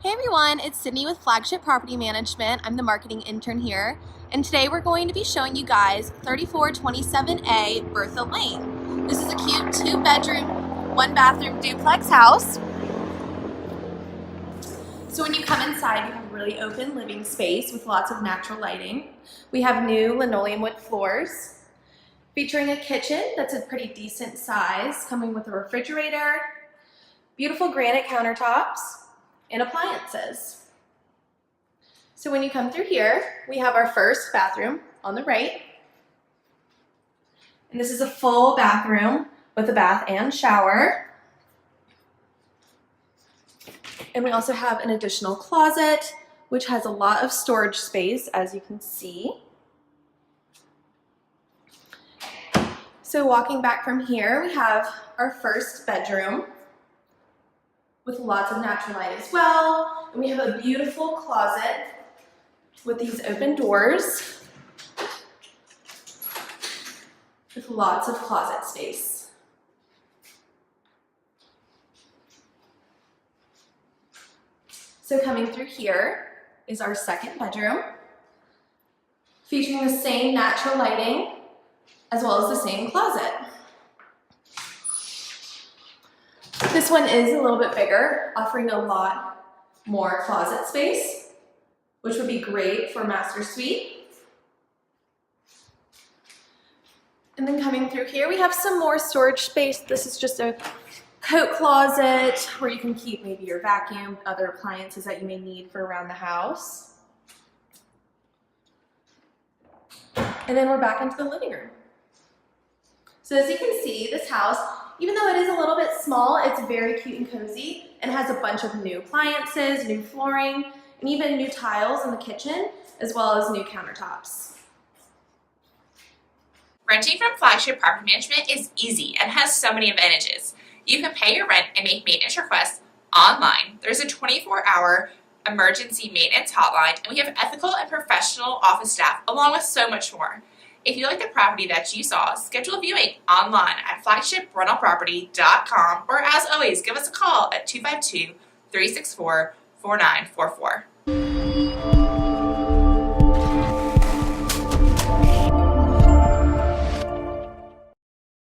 Hey everyone, it's Sydney with Flagship Property Management. I'm the marketing intern here, and today we're going to be showing you guys 3427A Bertha Lane. This is a cute 2-bedroom, 1-bathroom duplex house. So when you come inside, you have a really open living space with lots of natural lighting. We have new linoleum wood floors, featuring a kitchen that's a pretty decent size, coming with a refrigerator, beautiful granite countertops, and appliances. So when you come through here, we have our first bathroom on the right. And this is a full bathroom with a bath and shower. And we also have an additional closet, which has a lot of storage space, as you can see. So walking back from here, we have our first bedroom with lots of natural light as well. And we have a beautiful closet with these open doors with lots of closet space. So coming through here is our second bedroom, featuring the same natural lighting as well as the same closet. This one is a little bit bigger, offering a lot more closet space, which would be great for master suite. And then coming through here, we have some more storage space. This is just a coat closet where you can keep maybe your vacuum, other appliances that you may need for around the house. And then we're back into the living room. So as you can see, this house, even though it is a little bit small, it's very cute and cozy and has a bunch of new appliances, new flooring, and even new tiles in the kitchen, as well as new countertops. Renting from Flagship Property Management is easy and has so many advantages. You can pay your rent and make maintenance requests online. There's a 24-hour emergency maintenance hotline, and we have ethical and professional office staff, along with so much more. If you like the property that you saw, schedule a viewing online at flagshiprentalproperty.com, or as always, give us a call at 252-364-4944.